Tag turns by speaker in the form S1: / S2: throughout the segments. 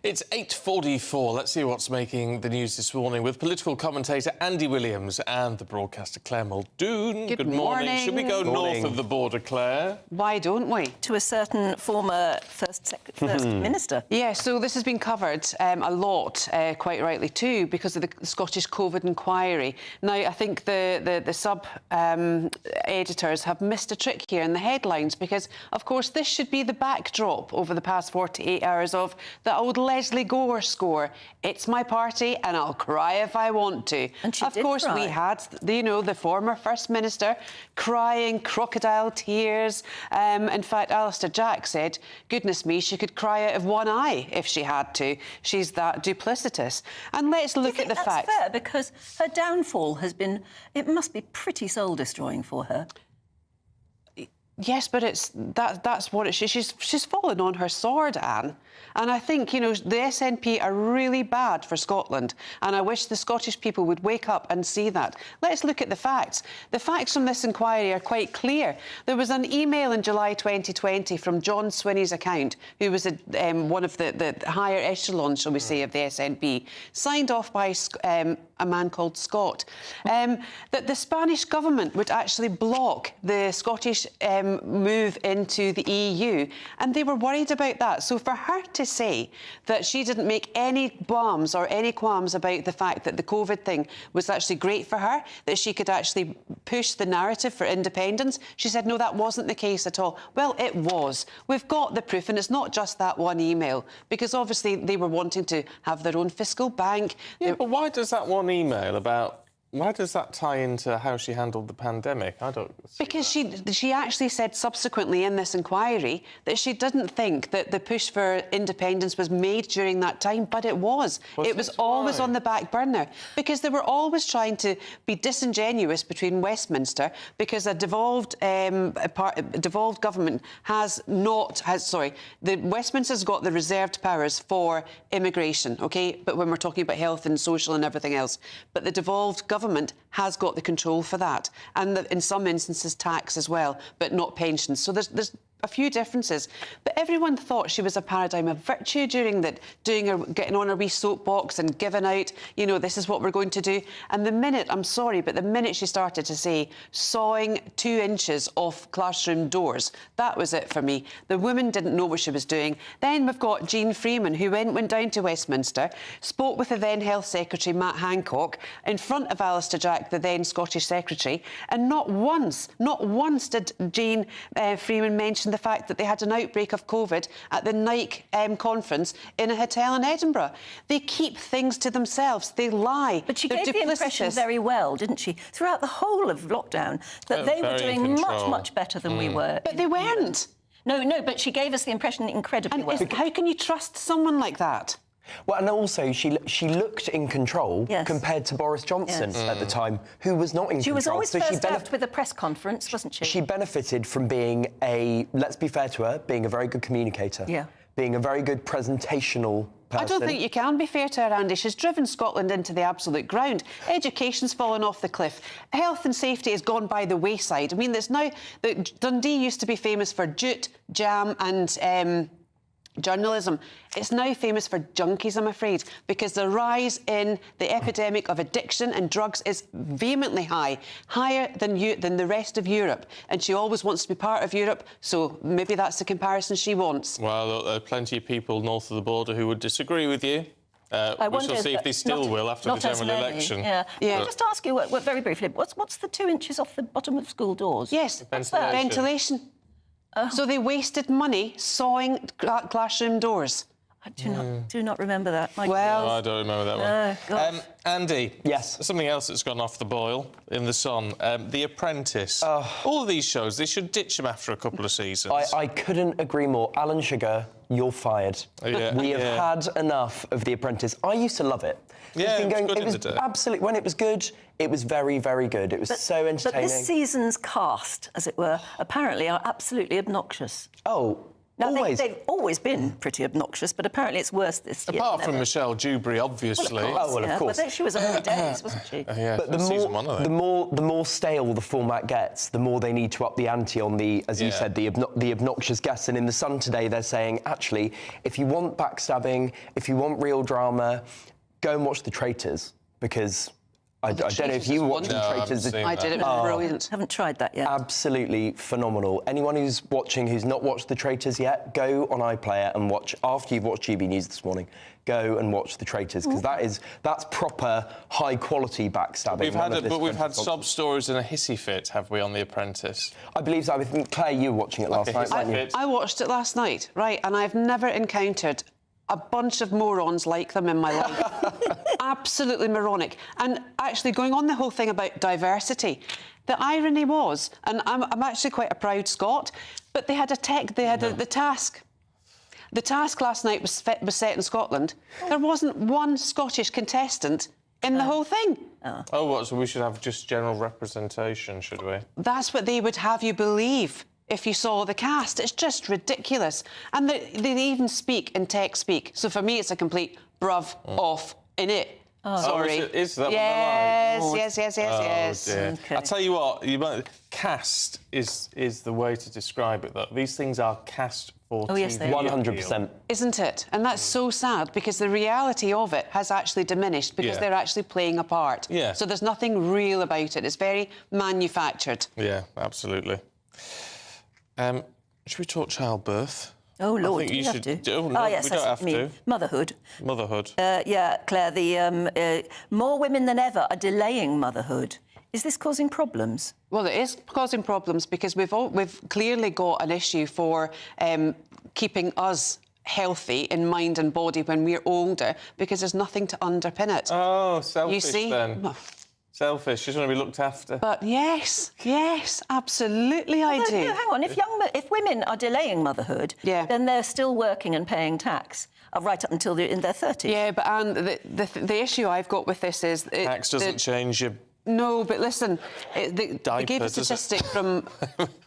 S1: It's 8:44. Let's see what's making the news this morning with political commentator Andy Williams and the broadcaster Claire Muldoon.
S2: Good morning.
S1: Should we go north of the border, Claire?
S2: Why don't we?
S3: To a certain former First Minister.
S2: Yeah, so this has been covered a lot, quite rightly too, because of the Scottish COVID inquiry. Now, I think the sub-editors have missed a trick here in the headlines because, of course, this should be the backdrop over the past 48 hours of the old Leslie Gore score. It's my party and I'll cry if I want to.
S3: And she
S2: of course,
S3: cry.
S2: we had, you know, the former First Minister crying crocodile tears. In fact, Alistair Jack said, goodness me, she could cry out of one eye if she had to. She's that duplicitous. And let's look at the facts.
S3: That's fair, because her downfall has been, it must be pretty soul-destroying for her.
S2: Yes, but that's what it is. She's fallen on her sword, Anne. And I think, you know, the SNP are really bad for Scotland. And I wish the Scottish people would wake up and see that. Let's look at the facts. The facts from this inquiry are quite clear. There was an email in July 2020 from John Swinney's account, who was one of the higher echelons, shall we say, of the SNP, signed off by a man called Scott, that the Spanish government would actually block the Scottish move into the EU, and they were worried about that. So for her to say that she didn't make any qualms about the fact that the COVID thing was actually great for her, that she could actually push the narrative for independence, she said, no, that wasn't the case at all. Well, it was. We've got the proof, and it's not just that one email, because obviously they were wanting to have their own fiscal bank.
S1: Yeah, but why does that one email about... Why does that tie into how she handled the pandemic? I don't see
S2: Because
S1: that.
S2: she actually said subsequently in this inquiry that she didn't think that the push for independence was made during that time, but it was. It was always on the back burner because they were always trying to be disingenuous between Westminster, because a devolved government the Westminster's got the reserved powers for immigration, OK? But when we're talking about health and social and everything else, but the devolved government has got the control for that, and in some instances tax as well, but not pensions. So there's a few differences, but everyone thought she was a paradigm of virtue during that, getting on a wee soapbox and giving out, you know, this is what we're going to do. And the minute, I'm sorry, but the minute she started to say sawing 2 inches off classroom doors, that was it for me. The woman didn't know what she was doing. Then we've got Jean Freeman, who went down to Westminster, spoke with the then Health Secretary, Matt Hancock, in front of Alistair Jack, the then Scottish Secretary, and not once did Jean Freeman mention the fact that they had an outbreak of COVID at the Nike conference in a hotel in Edinburgh. They keep things to themselves. They lie.
S3: But she gave the impression very well, didn't she, throughout the whole of lockdown, that they were doing much better than we were.
S2: But they weren't.
S3: No, but she gave us the impression incredibly well.
S2: How can you trust someone like that?
S4: Well, and also she looked in control compared to Boris Johnson at the time, who was not in control.
S3: She was always first out with a press conference, wasn't she?
S4: She benefited from being let's be fair to her, being a very good communicator, being a very good presentational person.
S2: I don't think you can be fair to her, Andy. She's driven Scotland into the absolute ground. Education's fallen off the cliff. Health and safety has gone by the wayside. I mean, there's now... Dundee used to be famous for jute, jam and... journalism. It's now famous for junkies, I'm afraid, because the rise in the epidemic of addiction and drugs is vehemently higher than the rest of Europe. And she always wants to be part of Europe, so maybe that's the comparison she wants.
S1: Well, look, there are plenty of people north of the border who would disagree with you. We shall see if they still will after the general election.
S3: Yeah. Can I just ask you, very briefly, what's the 2 inches off the bottom of school doors?
S2: Yes, ventilation. So they wasted money sawing classroom doors.
S3: I do not remember that.
S1: No, I don't remember that one. Andy.
S4: Yes.
S1: Something else that's gone off the boil in the sun. The Apprentice. All of these shows, they should ditch them after a couple of seasons.
S4: I couldn't agree more. Alan Sugar, you're fired. We have had enough of The Apprentice. I used to love it.
S1: It was
S4: absolutely, when it was good, it was very, very good. It was so entertaining.
S3: But this season's cast, as it were, apparently are absolutely obnoxious.
S4: Oh,
S3: Now, they've always been pretty obnoxious, but apparently it's worse this year.
S1: Apart from Michelle Dewberry, obviously.
S3: Well, of course. But she was early days, wasn't she?
S1: Yeah,
S4: but the more stale the format gets, the more they need to up the ante on the, as you said, the obnoxious guests. And in The Sun today, they're saying, actually, if you want backstabbing, if you want real drama, go and watch The Traitors, because I don't know if you watched The Traitors.
S2: I did. It was brilliant.
S3: Haven't tried that yet.
S4: Absolutely phenomenal. Anyone who's watching who's not watched The Traitors yet, go on iPlayer and watch, after you've watched GBNEWS this morning, go and watch The Traitors, because that's proper high-quality backstabbing.
S1: We've had sob stories and a hissy fit, have we, on The Apprentice?
S4: I believe so. I think, Claire, you were watching it last night, weren't you?
S2: I watched it last night, right, and I've never encountered a bunch of morons like them in my life. Absolutely moronic. And actually, going on the whole thing about diversity, the irony was, and I'm actually quite a proud Scot, but they had the task. The task last night was set in Scotland. There wasn't one Scottish contestant in the whole thing.
S1: Oh, what? So we should have just general representation, should we?
S2: That's what they would have you believe if you saw the cast. It's just ridiculous. And they even speak in tech speak. So for me, it's a complete bruv off in it. Sorry.
S1: Is that
S2: yes,
S1: what
S2: yes.
S1: Okay. I tell you what, cast is the way to describe it, though. These things are cast for TV.
S3: Yes, they are.
S4: 100%.
S2: Isn't it? And that's so sad, because the reality of it has actually diminished, because they're actually playing a part.
S1: Yeah.
S2: So there's nothing real about it. It's very manufactured.
S1: Yeah, absolutely. Should we talk childbirth?
S3: Oh, Lord,
S1: I think
S3: do
S1: you
S3: have
S1: should.
S3: to?
S1: Oh, no,
S3: yes,
S1: we don't have to.
S3: Motherhood.
S1: Motherhood.
S3: Yeah, Claire, more women than ever are delaying motherhood. Is this causing problems?
S2: Well, it is causing problems, because we've clearly got an issue for keeping us healthy in mind and body when we're older, because there's nothing to underpin it.
S1: Oh, selfish
S2: you see?
S1: then. Selfish. She's going to be looked after.
S2: But yes, absolutely I do.
S3: No, hang on. If women are delaying motherhood, then they're still working and paying tax right up until they're in their 30s.
S2: Yeah, but Anne, the issue I've got with this is...
S1: Tax doesn't change your...
S2: No, but listen, they gave a statistic from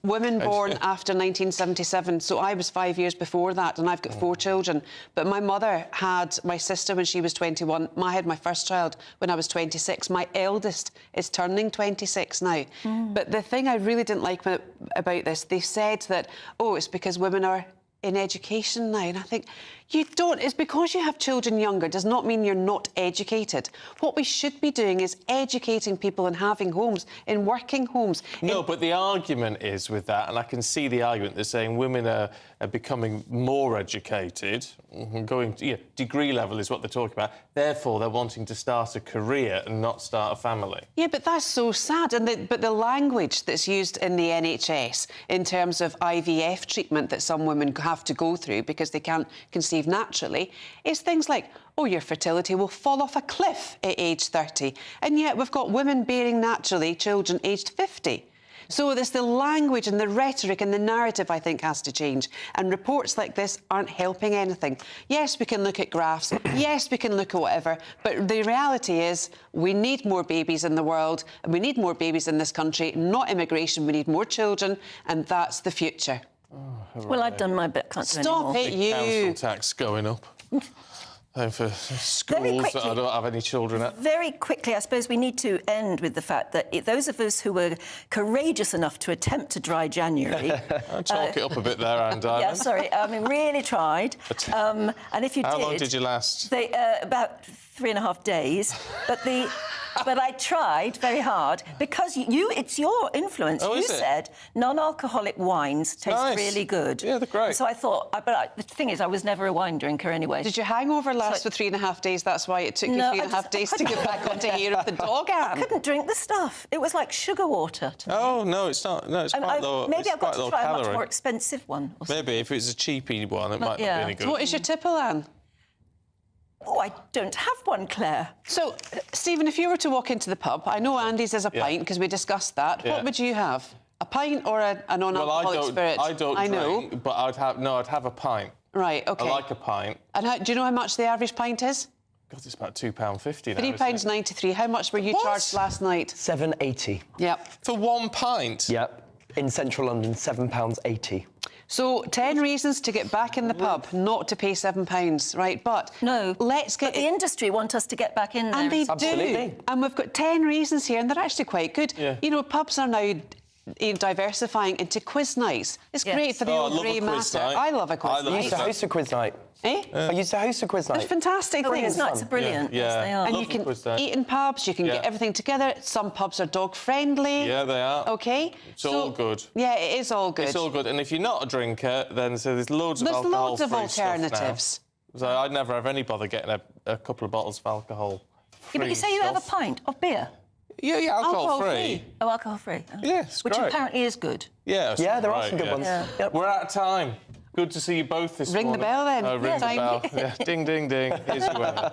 S2: women born after 1977, so I was 5 years before that, and I've got 4 children. But my mother had my sister when she was 21. I had my first child when I was 26. My eldest is turning 26 now. But the thing I really didn't like about this, they said that, oh, it's because women are in education now. And I think, you don't. It's because you have children younger does not mean you're not educated. What we should be doing is educating people and having homes, in working homes.
S1: No, but the argument is with that, and I can see the argument, they're saying women are becoming more educated, going to, degree level is what they're talking about, therefore they're wanting to start a career and not start a family.
S2: Yeah, but that's so sad. But the language that's used in the NHS in terms of IVF treatment that some women have to go through because they can't conceive naturally is things like, oh, your fertility will fall off a cliff at age 30. And yet we've got women bearing naturally children aged 50. So there's the language and the rhetoric and the narrative, I think, has to change. And reports like this aren't helping anything. Yes, we can look at graphs. Yes, we can look at whatever. But the reality is we need more babies in the world, and we need more babies in this country, not immigration. We need more children, and that's the future.
S1: Oh,
S3: well, I've done my bit. Can't do
S2: Stop it, you.
S1: Council tax going up. For schools that I don't have any children at.
S3: Very quickly, I suppose we need to end with the fact that those of us who were courageous enough to attempt to dry January...
S1: Talk it up a bit there, Anne Diamond.
S3: Yeah, sorry. I mean, really tried. And if you
S1: How long did you last?
S3: About 3.5 days. But I tried very hard because it's your influence.
S1: Oh,
S3: you said non-alcoholic wines taste really good.
S1: Yeah, they're great.
S3: So I thought, the thing is, I was never a wine drinker anyway.
S2: Did your hangover last for 3.5 days? That's why it took you 3.5 days to get back onto Year of the Dog, Anne.
S3: I couldn't drink the stuff. It was like sugar water to me.
S1: Oh, no, it's not. No, it's quite low.
S3: Maybe I've got to try
S1: calorie.
S3: a much more expensive one.
S1: Maybe if it's a cheapy one, it might not be any good.
S2: So what is your tipple, Anne?
S3: Oh, I don't have one, Claire.
S2: So, Stephen, if you were to walk into the pub, I know Andy's is a pint because we discussed that. What would you have? A pint or a non-alcoholic spirit?
S1: I don't drink, but I'd have a pint.
S2: Right, OK.
S1: I like a pint.
S2: And do you know how much the average pint is?
S1: God, it's about £2.50 now.
S2: £3.93. How much were you charged last night?
S4: £7.80.
S2: Yep.
S1: For one pint?
S4: Yep. In central London, £7.80.
S2: So 10 reasons to get back in the pub, not to pay £7, right? But
S3: No.
S2: let's get
S3: But the industry want us to get back in there.
S2: And they
S4: Absolutely.
S2: do. And we've got 10 reasons here, and they're actually quite good.
S1: Yeah.
S2: You know, pubs are now diversifying into quiz nights. It's
S3: Yes.
S2: great for the
S1: Oh, I
S2: old
S1: love a
S2: grey
S1: quiz
S2: matter.
S1: night.
S2: I love a quiz
S1: I love
S4: I
S2: night.
S4: used to host a quiz night.
S2: Eh?
S4: I used to host a quiz
S2: They're
S4: night.
S2: fantastic
S3: Quiz
S2: things.
S3: nights are brilliant.
S1: Yeah,
S3: Yes, they
S1: yeah.
S3: are.
S2: And
S1: Love
S2: you
S1: a
S2: can
S1: quiz night.
S2: eat in pubs, you can
S1: Yeah.
S2: get everything together. Some pubs are dog friendly.
S1: Yeah, they are.
S2: OK?
S1: It's all good.
S2: Yeah, it is all good.
S1: It's all good. And if you're not a drinker, then so there's loads of
S2: There's
S1: alcohol-free
S2: loads of
S1: stuff now.
S2: alternatives.
S1: So I'd never have any bother getting a couple of bottles of alcohol.
S3: Yeah, but you say you have a
S1: stuff.
S3: pint of beer.
S1: Yeah, alcohol-free.
S2: Alcohol-free.
S3: Oh, alcohol-free. Oh.
S1: Yeah, it's
S3: Which
S1: great.
S3: apparently is good.
S1: Yeah,
S4: Yeah, there are
S1: right,
S4: some good
S1: yeah.
S4: ones.
S3: Yeah.
S4: Yep.
S1: We're out of time. Good to see you both this
S2: Ring the
S1: morning.
S2: bell then.
S1: Ring
S2: Yes.
S1: the bell. Yeah. Ding, ding, ding. Here's your winner.